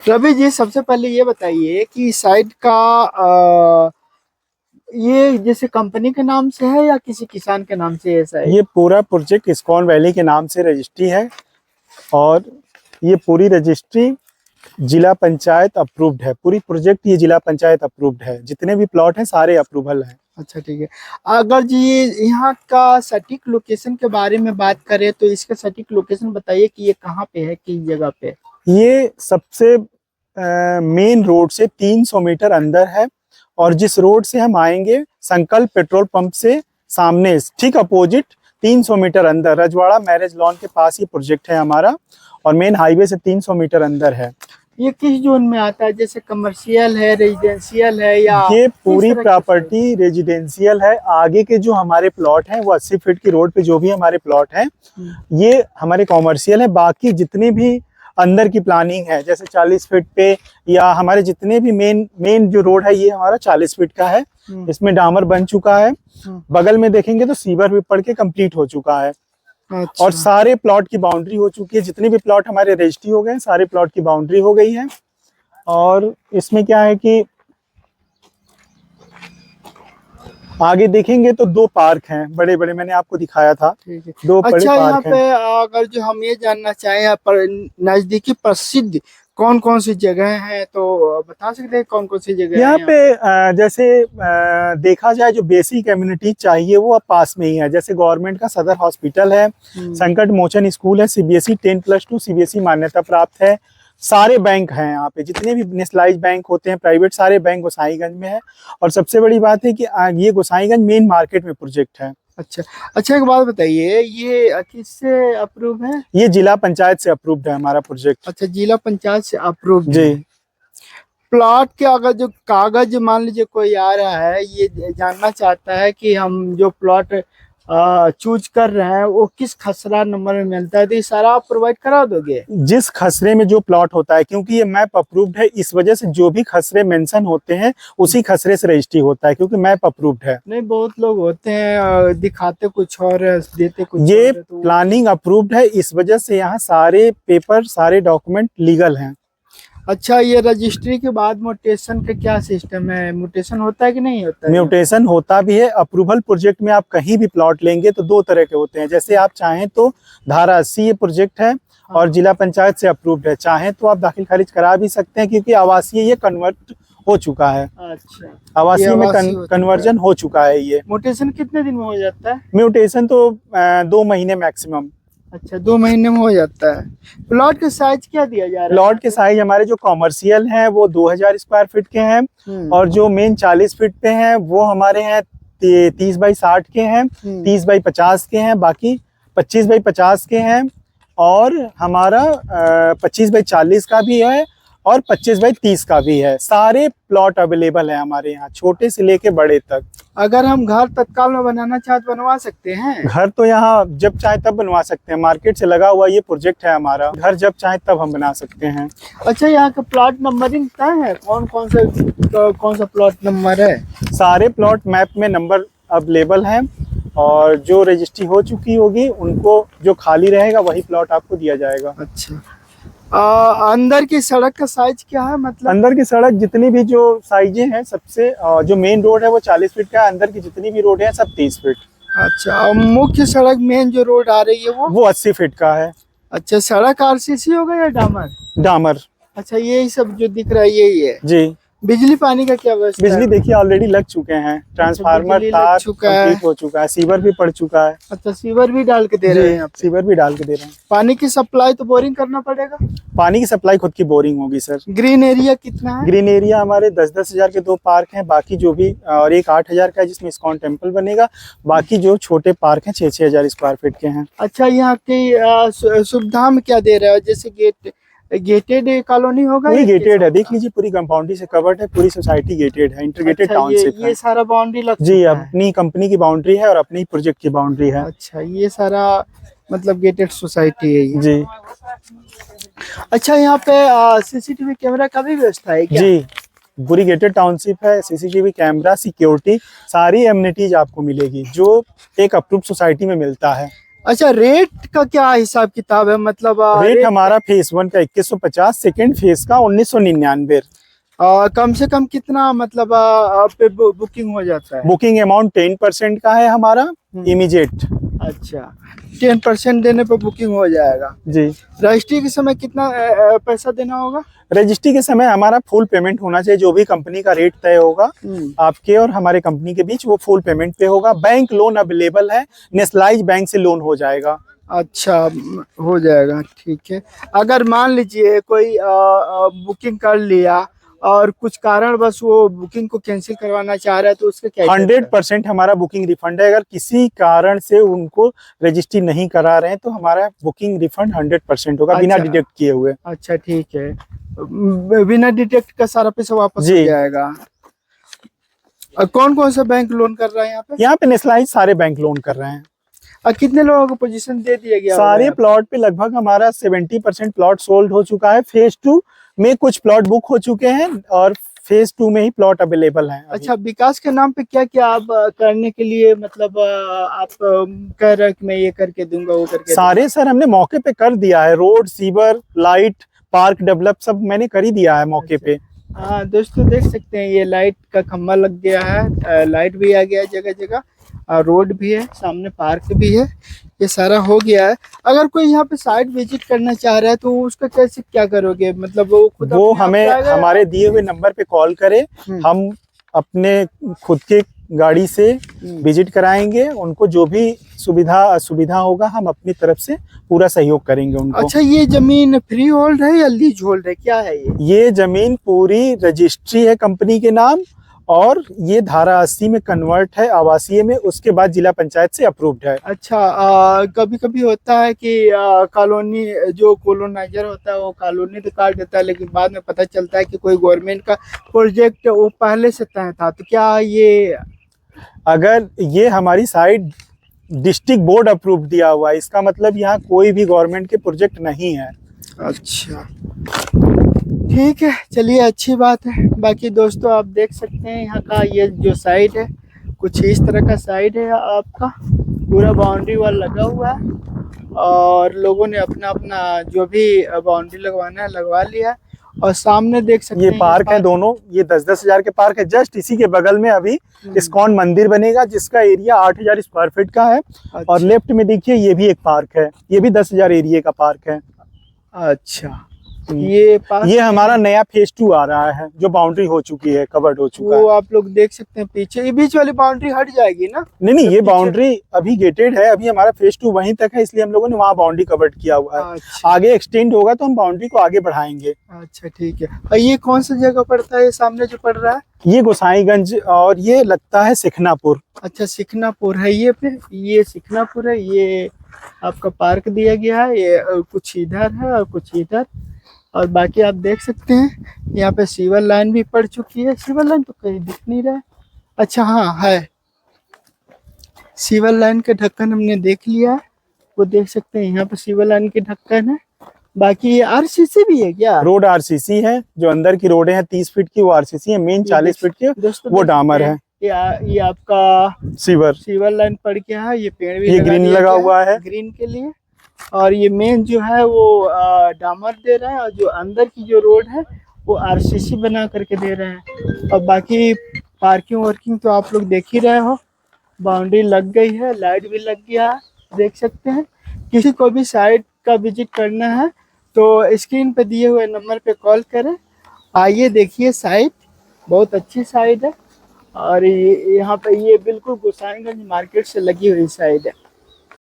रवि जी, सबसे पहले ये बताइए कि साइट का ये जैसे कंपनी के नाम से है या किसी किसान के नाम से है साइट? ये पूरा प्रोजेक्ट इस्कॉन वैली के नाम से रजिस्ट्री है और ये पूरी रजिस्ट्री जिला पंचायत अप्रूव्ड है। पूरी प्रोजेक्ट ये जिला पंचायत अप्रूव्ड है। जितने भी प्लॉट हैं सारे अप्रूवल हैं। अच्छा, ठीक है। अगर जी यहाँ का सटीक लोकेशन के बारे में बात करें तो इसका सटीक लोकेशन बताइए कि ये कहाँ पे है, किस जगह पे? ये सबसे मेन रोड से 300 मीटर अंदर है और जिस रोड से हम आएंगे संकल्प पेट्रोल पंप से सामने ठीक अपोजिट 300 मीटर अंदर रजवाड़ा मैरिज लॉन के पास ये प्रोजेक्ट है हमारा और मेन हाईवे से 300 मीटर अंदर है। ये किस जोन में आता है, जैसे कमर्शियल है, रेजिडेंशियल है या? ये पूरी प्रॉपर्टी रेजिडेंशियल है। आगे के जो हमारे प्लॉट हैं वो 80 फीट की रोड पे जो भी हमारे प्लॉट हैं ये हमारे कॉमर्शियल है। बाकी जितने भी अंदर की प्लानिंग है जैसे 40 फीट पे या हमारे जितने भी मेन जो रोड है ये हमारा 40 फीट का है। इसमें डामर बन चुका है। बगल में देखेंगे तो सीवर भी पड़ के कंप्लीट हो चुका है। अच्छा। और सारे प्लॉट की बाउंड्री हो चुकी है। जितने भी प्लॉट हमारे रजिस्ट्री हो गए सारे प्लॉट की बाउंड्री हो गई है। और इसमें क्या है कि आगे देखेंगे तो 2 पार्क हैं बड़े बड़े, मैंने आपको दिखाया था। ठीक है। 2 बड़े अच्छा, यहाँ पार्क पे हैं। अगर जो हम ये जानना चाहें यहाँ पर नजदीकी प्रसिद्ध कौन कौन सी जगह हैं तो बता सकते हैं कौन कौन सी जगह यहाँ हैं? पे जैसे देखा जाए जो बेसिक कम्युनिटी चाहिए वो अब पास में ही है। जैसे गवर्नमेंट का सदर हॉस्पिटल है, संकट मोचन स्कूल है, सीबीएसई 10+2 सीबीएसई मान्यता प्राप्त है। सारे बैंक हैं यहाँ पे, जितने भी नेशनलाइज बैंक होते हैं प्राइवेट सारे बैंक गोसाईगंज में है। और सबसे बड़ी बात है कि ये गोसाईगंज मेन मार्केट में प्रोजेक्ट है। अच्छा अच्छा, एक बात बताइए, ये किससे अप्रूव है? ये जिला पंचायत से अप्रूव्ड है हमारा प्रोजेक्ट। अच्छा, जिला पंचायत से अप्रूव जी। प्लॉट के अगर जो कागज मान लीजिए कोई आ रहा है ये जानना चाहता है कि हम जो प्लॉट चूज कर रहे हैं वो किस खसरा नंबर में मिलता है, तो ये सारा आप प्रोवाइड करा दोगे? जिस खसरे में जो प्लॉट होता है, क्योंकि ये मैप अप्रूव्ड है इस वजह से जो भी खसरे मेंशन होते हैं उसी खसरे से रजिस्ट्री होता है क्योंकि मैप अप्रूव्ड है। नहीं, बहुत लोग होते हैं दिखाते कुछ और देते कुछ ये और, तो प्लानिंग अप्रूव्ड है इस वजह से यहाँ सारे पेपर सारे डॉक्यूमेंट लीगल हैं। अच्छा, ये रजिस्ट्री के बाद म्यूटेशन का क्या सिस्टम है? म्यूटेशन होता है कि नहीं होता है? म्यूटेशन होता भी है। अप्रूवल प्रोजेक्ट में आप कहीं भी प्लॉट लेंगे तो 2 तरह के होते हैं। जैसे आप चाहें तो धारा 80 ये प्रोजेक्ट है और जिला पंचायत से अप्रूव्ड है, चाहें तो आप दाखिल खारिज करा भी सकते हैं क्योंकि आवासीय ये कन्वर्ट हो चुका है। अच्छा, आवासीय में कन्वर्जन हो चुका है। ये म्यूटेशन कितने दिन में हो जाता है? म्यूटेशन तो 2 महीने मैक्सिमम। अच्छा, 2 महीने में हो जाता है। प्लॉट का साइज क्या दिया जा रहा है? प्लॉट के साइज हमारे जो कॉमर्शियल हैं वो 2000 स्क्वायर फीट के हैं और जो मेन 40 फीट पे हैं वो हमारे हैं 30 बाई 60 के हैं, 30 बाई 50 के हैं, बाकी 25 बाई 50 के हैं और हमारा 25 बाई 40 का भी है और 25 बाई 30 का भी है। सारे प्लॉट अवेलेबल है हमारे यहाँ, छोटे से लेके बड़े तक। अगर हम घर तत्काल में बनाना चाहे तो बनवा सकते हैं? घर तो यहाँ जब चाहे तब बनवा सकते हैं। मार्केट से लगा हुआ ये प्रोजेक्ट है हमारा। घर जब चाहे तब हम बना सकते हैं। अच्छा, यहाँ का प्लॉट नंबरिंग तय है? कौन कौन सा प्लॉट नंबर है? सारे प्लॉट मैप में नंबर अवेलेबल हैं और जो रजिस्ट्री हो चुकी होगी उनको जो खाली रहेगा वही प्लॉट आपको दिया जाएगा। अच्छा, अंदर की सड़क का साइज क्या है? मतलब अंदर की सड़क जितनी भी जो साइजें हैं सबसे जो मेन रोड है वो 40 फीट का है, अंदर की जितनी भी रोड है सब 30 फीट। अच्छा, और मुख्य सड़क मेन जो रोड आ रही है वो 80 फीट का है। अच्छा, सड़क आरसीसी होगा या डामर? डामर। अच्छा, यही सब जो दिख रहा है यही है? जी। बिजली पानी का क्या व्यवस्था? बिजली देखिए ऑलरेडी लग चुके हैं। ट्रांसफार्मर तार कंप्लीट हो चुका है, सीवर भी पड़ चुका है। अच्छा, सीवर भी डाल के दे रहे हैं? सीवर भी डाल के दे रहे हैं। पानी की सप्लाई तो बोरिंग करना पड़ेगा? पानी की सप्लाई खुद की बोरिंग होगी सर। ग्रीन एरिया कितना है? ग्रीन एरिया हमारे 10-10 हजार के 2 पार्क हैं, बाकी जो भी और एक 8,000 का है जिसमें इस्कॉन टेम्पल बनेगा। बाकी जो छोटे पार्क हैं 6-6 हजार स्क्वायर फीट के हैं। अच्छा, यहाँ की सुविधा में क्या दे रहे हो? जैसे गेटेड कॉलोनी होगा? पूरी गेटेड है, देख लीजिए पूरी कंपाउंड्री से कवर्ड है, पूरी सोसाइटी गेटेड है, इंटीग्रेटेड टाउनशिप है। ये सारा बाउंड्री लग जी, अपनी कंपनी की बाउंड्री है और अपनी प्रोजेक्ट की बाउंड्री है। अच्छा, ये सारा मतलब गेटेड सोसाइटी है ये? जी। अच्छा, यहाँ पे सीसीटीवी कैमरा का भी व्यवस्था है क्या? जी, पूरी गेटेड टाउनशिप है, सीसीटीवी कैमरा, सिक्योरिटी, सारी एमिनिटीज आपको मिलेगी जो एक अप्रूव्ड सोसाइटी में मिलता है। अच्छा, रेट का क्या हिसाब किताब है, मतलब रेट हमारा फेज 1 का 2150, सेकेंड फेज का 1999। कम से कम कितना, मतलब पे बुकिंग हो जाता है? बुकिंग अमाउंट 10% का है हमारा, इमीडिएट। अच्छा, 10% देने पर बुकिंग हो जाएगा जी। रजिस्ट्री के समय कितना पैसा देना होगा? रजिस्ट्री के समय हमारा फुल पेमेंट होना चाहिए, जो भी कंपनी का रेट तय होगा आपके और हमारे कंपनी के बीच, वो फुल पेमेंट पे होगा। बैंक लोन अवेलेबल है, नेशनलाइज बैंक से लोन हो जाएगा। अच्छा, हो जाएगा, ठीक है। अगर मान लीजिए कोई बुकिंग कर लिया और कुछ कारणवश वो बुकिंग को कैंसिल करवाना चाह रहा है तो उसका क्या? 100% हमारा बुकिंग रिफंड है। अगर किसी कारण से उनको रजिस्ट्री नहीं करा रहे हैं तो हमारा बुकिंग रिफंड 100% होगा, बिना अच्छा, डिडक्ट किए हुए। अच्छा, ठीक है, बिना डिटेक्ट का सारा पैसा वापस हो जाएगा। और कौन कौन सा बैंक लोन कर रहा है यहाँ पे? यहाँ पे नेशनलाइज सारे बैंक लोन कर रहे हैं। और कितने लोगों को पोजीशन दे दिया गया? सारे प्लॉट पे लगभग हमारा 70% प्लॉट सोल्ड हो चुका है। फेज 2 में कुछ प्लॉट बुक हो चुके हैं और फेज 2 में ही प्लॉट अवेलेबल हैं। अच्छा, विकास के नाम पे क्या क्या आप करने के लिए, मतलब आप कह रहे हैं कि मैं ये करके दूंगा, वो करके सारे सर हमने मौके पे कर दिया है। Road, sewer, light, park develop सब मैंने कर ही दिया है मौके पे। हाँ दोस्तों, देख सकते हैं ये लाइट का खंभा लग गया है, लाइट भी आ गया है जगह जगह, और रोड भी है, सामने पार्क भी है, ये सारा हो गया है। अगर कोई यहाँ पे साइट विजिट करना चाह रहा है तो उसका कैसे क्या करोगे, मतलब वो खुद वो हमें हमारे दिए हुए नंबर पे कॉल करे, हम अपने खुद के गाड़ी से विजिट कराएंगे। उनको जो भी सुविधा असुविधा होगा हम अपनी तरफ से पूरा सहयोग करेंगे उनको। अच्छा, ये जमीन फ्री होल्ड है या लीज होल्ड है, क्या है ये जमीन पूरी रजिस्ट्री है कंपनी के नाम, और ये धारा 80 में कन्वर्ट है आवासीय में, उसके बाद जिला पंचायत से अप्रूव्ड है। अच्छा, कभी कभी होता है कि कॉलोनी, जो कॉलोनाइजर होता है वो कॉलोनी तो काट देता है, लेकिन बाद में पता चलता है कि कोई गवर्नमेंट का प्रोजेक्ट वो पहले से तय था, तो क्या ये, अगर ये हमारी साइड डिस्ट्रिक्ट बोर्ड अप्रूव दिया हुआ है, इसका मतलब यहाँ कोई भी गवर्नमेंट के प्रोजेक्ट नहीं है। अच्छा, ठीक है, चलिए, अच्छी बात है। बाकी दोस्तों आप देख सकते हैं यहाँ का ये जो साइड है, कुछ इस तरह का साइड है आपका, पूरा बाउंड्री वॉल लगा हुआ है और लोगों ने अपना अपना जो भी बाउंड्री लगवाना है लगवा लिया। और सामने देख सकते हैं ये पार्क है, दोनों ये 10-10 हजार के पार्क है। जस्ट इसी के बगल में अभी इस्कॉन मंदिर बनेगा जिसका एरिया 8000 स्क्वायर फीट का है। अच्छा। और लेफ्ट में देखिए ये भी एक पार्क है, ये भी 10,000 एरिया का पार्क है। अच्छा, ये हमारा नया फेज 2 आ रहा है जो बाउंड्री हो चुकी है, कवर्ड हो चुका है। वो आप लोग देख सकते हैं पीछे, ये बीच वाली बाउंड्री हट जाएगी ना? नहीं, ये बाउंड्री अभी गेटेड है, अभी हमारा फेज 2 वहीं तक है, इसलिए हम लोगों ने वहाँ बाउंड्री कवर्ड किया हुआ है। अच्छा। आगे एक्सटेंड होगा तो हम बाउंड्री को आगे बढ़ाएंगे। अच्छा, ठीक है। और ये कौन सा जगह पड़ता है, ये सामने जो पड़ रहा है? ये गोसाईगंज, और ये लगता है सिखनापुर। अच्छा, सिखनापुर है ये पे, ये सिखनापुर है। ये आपका पार्क दिया गया है, ये कुछ इधर है और कुछ इधर, और बाकी आप देख सकते हैं यहाँ पे सीवर लाइन भी पड़ चुकी है। सीवर लाइन तो कहीं दिख नहीं रहा है। अच्छा, हाँ है, सीवर लाइन का ढक्कन हमने देख लिया है, वो देख सकते हैं यहाँ पे सीवर लाइन के ढक्कन है। बाकी ये आरसीसी भी है क्या? रोड आरसीसी है, जो अंदर की रोड है 30 फीट की वो आरसीसी है, मेन 40 फीट की वो डामर है। ये आपका सीवर लाइन पड़ गया है, ये पेड़ भी ये ग्रीन लगा हुआ है ग्रीन के लिए, और ये मेन जो है वो डामर दे रहा है, और जो अंदर की जो रोड है वो आरसीसी बना करके दे रहे हैं। और बाकी पार्किंग वर्किंग तो आप लोग देख ही रहे हो, बाउंड्री लग गई है, लाइट भी लग गया है, देख सकते हैं। किसी को भी साइट का विजिट करना है तो स्क्रीन पे दिए हुए नंबर पे कॉल करें, आइए देखिए साइट, बहुत अच्छी साइट है। और यहाँ पे ये बिल्कुल गोसाईगंज मार्केट से लगी हुई साइट है।